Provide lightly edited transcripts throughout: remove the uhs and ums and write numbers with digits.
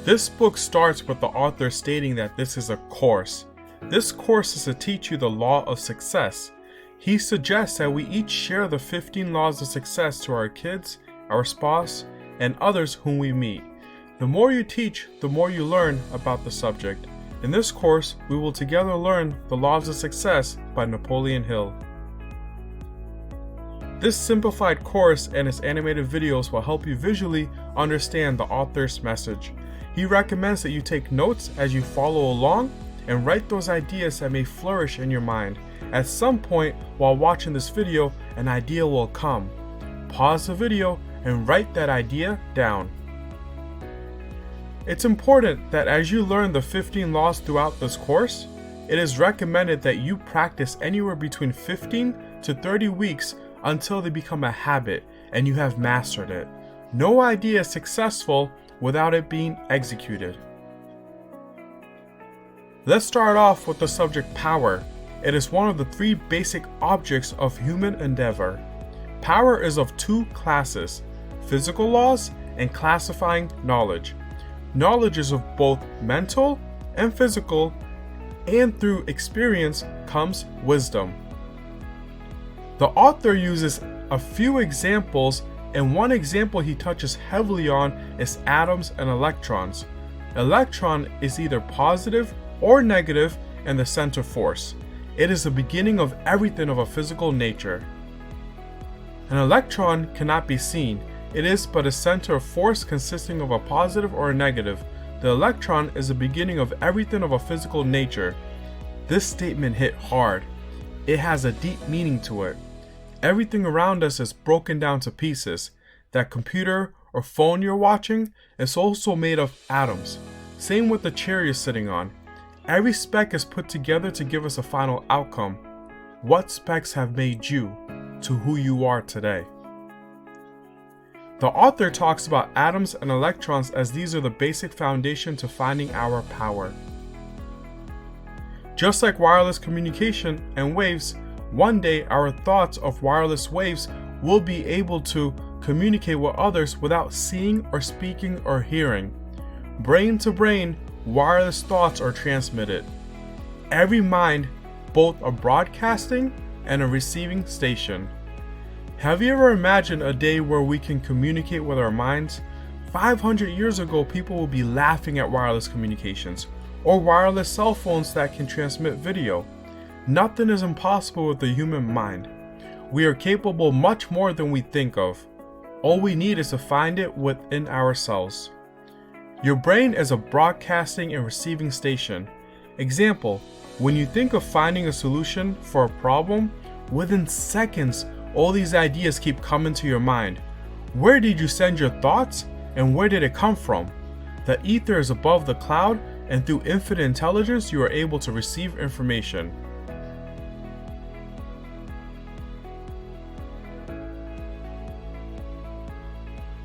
This book starts with the author stating that this is a course. This course is to teach you the law of success. He suggests that we each share the 15 laws of success to our kids, our spouse, and others whom we meet. The more you teach, the more you learn about the subject. In this course, we will together learn the laws of success by Napoleon Hill. This simplified course and its animated videos will help you visually understand the author's message. He recommends that you take notes as you follow along and write those ideas that may flourish in your mind. At some point while watching this video, an idea will come. Pause the video and write that idea down. It's important that as you learn the 15 laws throughout this course, it is recommended that you practice anywhere between 15 to 30 weeks until they become a habit and you have mastered it. No idea is successful without it being executed. Let's start off with the subject power. It is one of the 3 basic objects of human endeavor. Power is of 2 classes, physical laws and classifying knowledge. Knowledge is of both mental and physical, and through experience comes wisdom. The author uses a few examples, and one example he touches heavily on is atoms and electrons. Electron is either positive or negative and the center force. It is the beginning of everything of a physical nature. An electron cannot be seen. It is but a center of force consisting of a positive or a negative. The electron is the beginning of everything of a physical nature. This statement hit hard. It has a deep meaning to it. Everything around us is broken down to pieces. That computer or phone you're watching is also made of atoms. Same with the chair you're sitting on. Every speck is put together to give us a final outcome. What specks have made you to who you are today? The author talks about atoms and electrons as these are the basic foundation to finding our power. Just like wireless communication and waves, one day our thoughts of wireless waves will be able to communicate with others without seeing or speaking or hearing. Brain to brain, wireless thoughts are transmitted. Every mind, both a broadcasting and a receiving station. Have you ever imagined a day where we can communicate with our minds? 500 years ago, people would be laughing at wireless communications or wireless cell phones that can transmit video. Nothing is impossible with the human mind. We are capable much more than we think of. All we need is to find it within ourselves. Your brain is a broadcasting and receiving station. Example, when you think of finding a solution for a problem, within seconds, all these ideas keep coming to your mind. Where did you send your thoughts and where did it come from? The ether is above the cloud, and through infinite intelligence, you are able to receive information.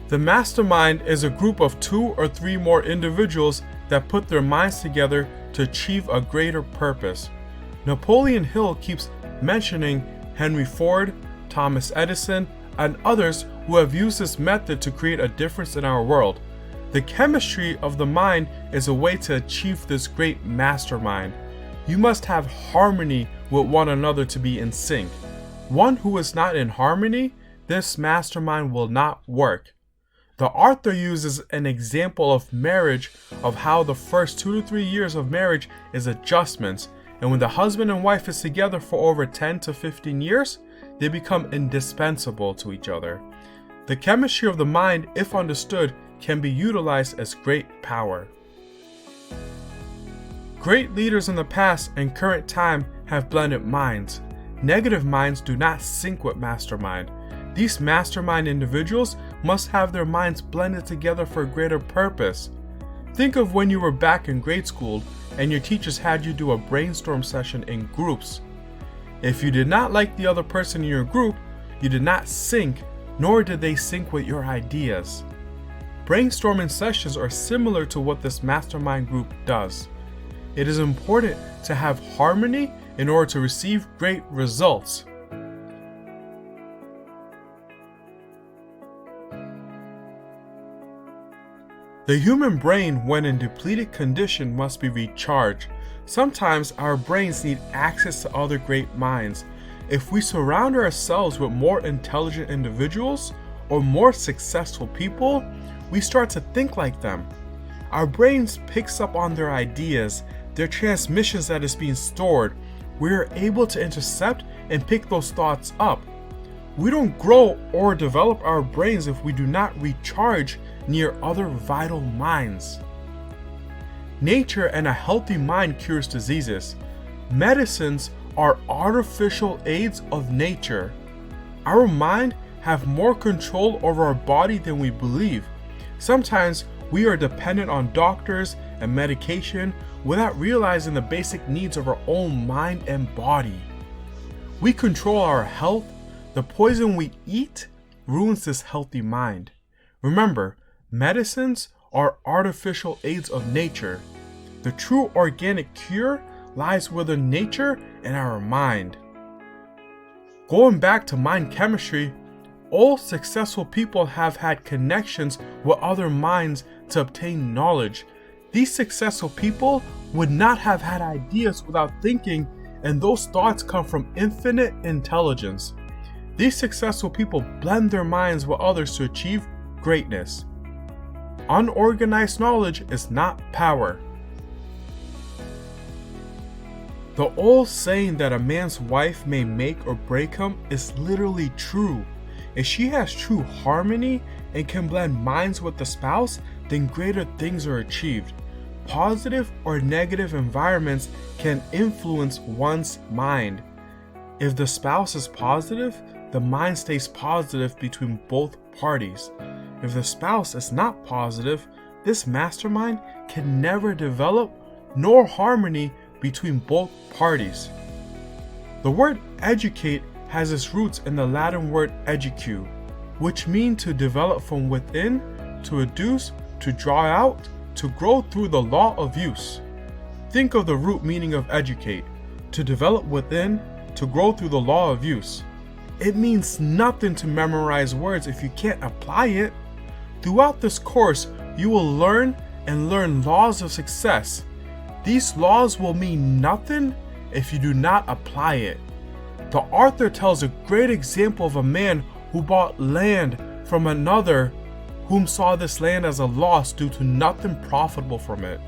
The mastermind is a group of 2 or 3 more individuals that put their minds together to achieve a greater purpose. Napoleon Hill keeps mentioning Henry Ford, Thomas Edison, and others who have used this method to create a difference in our world. The chemistry of the mind is a way to achieve this great mastermind. You must have harmony with one another to be in sync. One who is not in harmony, this mastermind will not work. The author uses an example of marriage of how the first 2 to 3 years of marriage is adjustments, and when the husband and wife is together for over 10 to 15 years, they become indispensable to each other. The chemistry of the mind, if understood, can be utilized as great power. Great leaders in the past and current time have blended minds. Negative minds do not sync with mastermind. These mastermind individuals must have their minds blended together for a greater purpose. Think of when you were back in grade school and your teachers had you do a brainstorm session in groups. If you did not like the other person in your group, you did not sync, nor did they sync with your ideas. Brainstorming sessions are similar to what this mastermind group does. It is important to have harmony in order to receive great results. The human brain, when in depleted condition, must be recharged. Sometimes our brains need access to other great minds. If we surround ourselves with more intelligent individuals or more successful people, we start to think like them. Our brains picks up on their ideas, their transmissions that is being stored. We are able to intercept and pick those thoughts up. We don't grow or develop our brains if we do not recharge near other vital minds. Nature and a healthy mind cures diseases. Medicines are artificial aids of nature. Our mind have more control over our body than we believe. Sometimes we are dependent on doctors and medication without realizing the basic needs of our own mind and body. We control our health. The poison we eat ruins this healthy mind. Remember, medicines are artificial aids of nature. The true organic cure lies within nature and our mind. Going back to mind chemistry, all successful people have had connections with other minds to obtain knowledge. These successful people would not have had ideas without thinking, and those thoughts come from infinite intelligence. These successful people blend their minds with others to achieve greatness. Unorganized knowledge is not power. The old saying that a man's wife may make or break him is literally true. If she has true harmony and can blend minds with the spouse, then greater things are achieved. Positive or negative environments can influence one's mind. If the spouse is positive, the mind stays positive between both parties. If the spouse is not positive, this mastermind can never develop nor harmony between both parties. The word educate has its roots in the Latin word educu, which means to develop from within, to educe, to draw out, to grow through the law of use. Think of the root meaning of educate: to develop within, to grow through the law of use. It means nothing to memorize words if you can't apply it. Throughout this course, you will learn laws of success. These laws will mean nothing if you do not apply it. The author tells a great example of a man who bought land from another whom saw this land as a loss due to nothing profitable from it.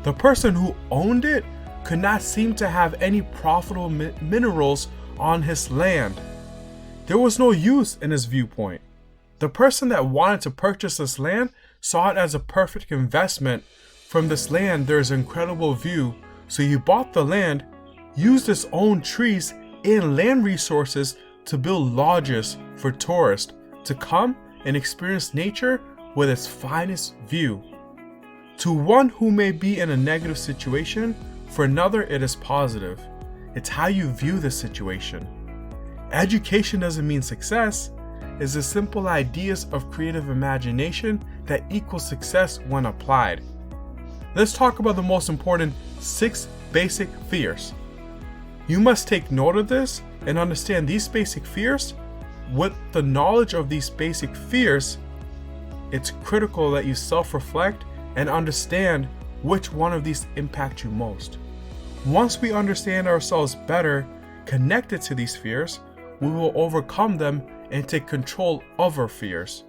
The person who owned it could not seem to have any profitable minerals on his land. There was no use in his viewpoint. The person that wanted to purchase this land saw it as a perfect investment. From this land there is an incredible view, so he bought the land, used his own trees and land resources to build lodges for tourists to come and experience nature with its finest view. To one who may be in a negative situation, for another it is positive. It's how you view the situation. Education doesn't mean success. It's the simple ideas of creative imagination that equals success when applied. Let's talk about the most important 6 basic fears. You must take note of this and understand these basic fears. With the knowledge of these basic fears, it's critical that you self-reflect and understand which one of these impact you most. Once we understand ourselves better, connected to these fears, we will overcome them and take control of our fears.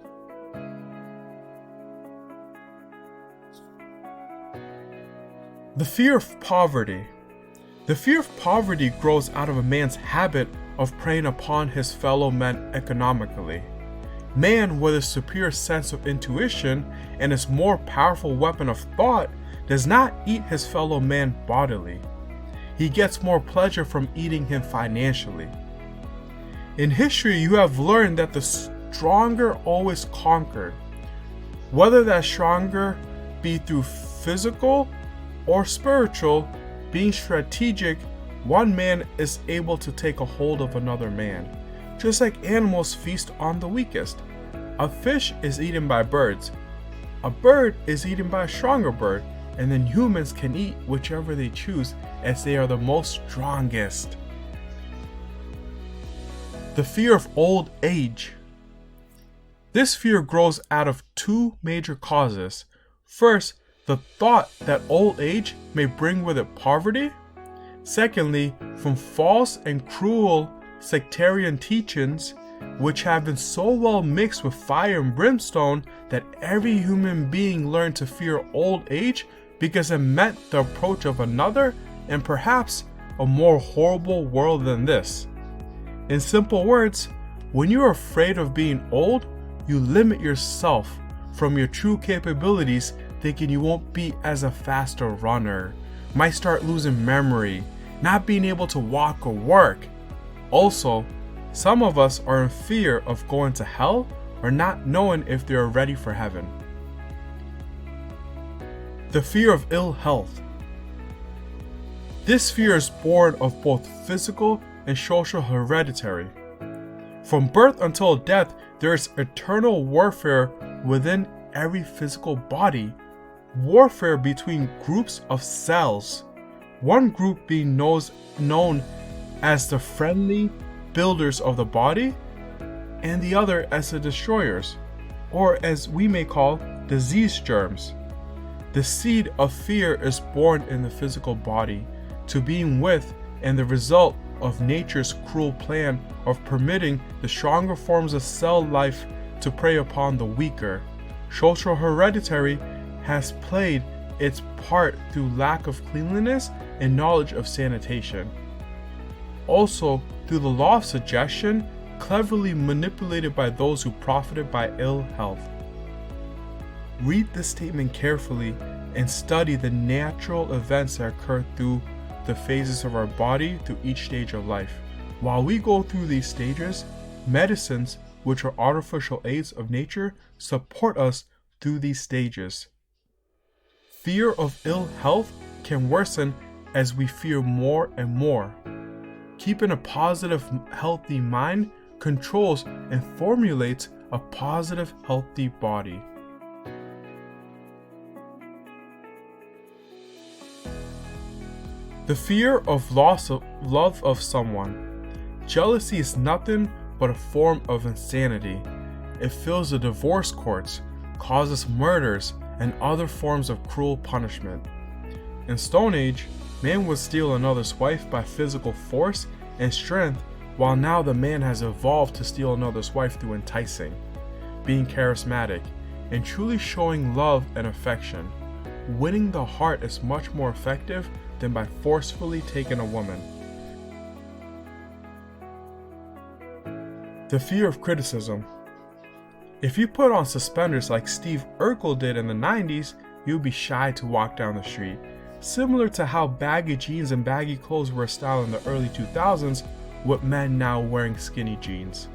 The fear of poverty. The fear of poverty grows out of a man's habit of preying upon his fellow men economically. Man, with a superior sense of intuition and his more powerful weapon of thought, does not eat his fellow man bodily. He gets more pleasure from eating him financially. In history, you have learned that the stronger always conquer. Whether that stronger be through physical or spiritual, being strategic, one man is able to take a hold of another man. Just like animals feast on the weakest. A fish is eaten by birds. A bird is eaten by a stronger bird, and then humans can eat whichever they choose as they are the most strongest. The fear of old age. This fear grows out of 2 major causes. First, the thought that old age may bring with it poverty. Secondly, from false and cruel sectarian teachings, which have been so well mixed with fire and brimstone that every human being learned to fear old age because it meant the approach of another and perhaps a more horrible world than this. In simple words, when you're afraid of being old, you limit yourself from your true capabilities, thinking you won't be as a faster runner, might start losing memory, not being able to walk or work. Also, some of us are in fear of going to hell or not knowing if they are ready for heaven. The fear of ill health. This fear is born of both physical and social hereditary. From birth until death, there is eternal warfare within every physical body, warfare between groups of cells, one group being known as the friendly builders of the body, and the other as the destroyers, or as we may call disease germs. The seed of fear is born in the physical body, to being with and the result of nature's cruel plan of permitting the stronger forms of cell life to prey upon the weaker. Social hereditary has played its part through lack of cleanliness and knowledge of sanitation. Also, through the law of suggestion, cleverly manipulated by those who profited by ill health. Read this statement carefully and study the natural events that occur through the phases of our body through each stage of life. While we go through these stages, medicines, which are artificial aids of nature, support us through these stages. Fear of ill health can worsen as we fear more and more. Keeping a positive, healthy mind controls and formulates a positive, healthy body. The fear of loss of love of someone. Jealousy is nothing but a form of insanity. It fills the divorce courts, causes murders, and other forms of cruel punishment. In Stone Age, man would steal another's wife by physical force and strength, while now the man has evolved to steal another's wife through enticing, being charismatic, and truly showing love and affection. Winning the heart is much more effective than by forcefully taking a woman. The fear of criticism. If you put on suspenders like Steve Urkel did in the 90s, you'd be shy to walk down the street. Similar to how baggy jeans and baggy clothes were a style in the early 2000s, with men now wearing skinny jeans.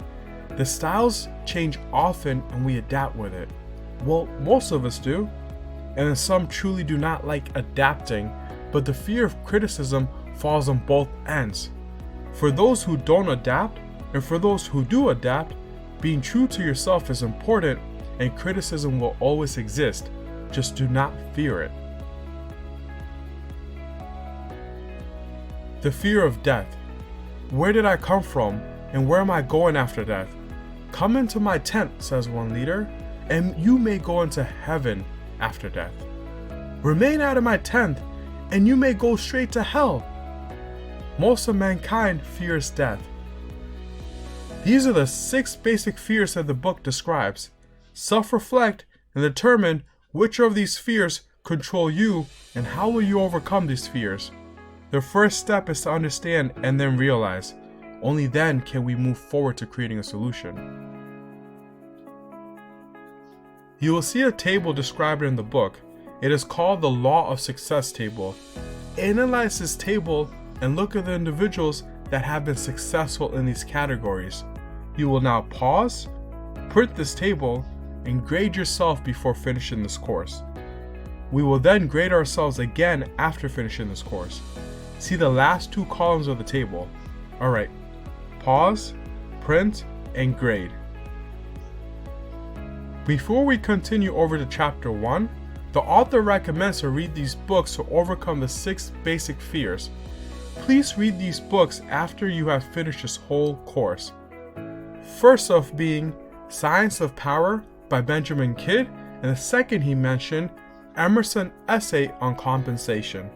The styles change often and we adapt with it. Well, most of us do. And then some truly do not like adapting, but the fear of criticism falls on both ends. For those who don't adapt, and for those who do adapt, being true to yourself is important, and criticism will always exist. Just do not fear it. The fear of death. Where did I come from, and where am I going after death? Come into my tent, says one leader, and you may go into heaven after death. Remain out of my tent, and you may go straight to hell. Most of mankind fears death. These are the 6 basic fears that the book describes. Self-reflect and determine which of these fears control you and how will you overcome these fears. The first step is to understand and then realize. Only then can we move forward to creating a solution. You will see a table described in the book. It is called the Law of Success table. Analyze this table and look at the individuals that have been successful in these categories. You will now pause, print this table, and grade yourself before finishing this course. We will then grade ourselves again after finishing this course. See the last 2 columns of the table. Alright, pause, print, and grade. Before we continue over to chapter 1, the author recommends to read these books to overcome the 6 basic fears. Please read these books after you have finished this whole course. First off being Science of Power by Benjamin Kidd, and the second he mentioned, Emerson's essay on compensation.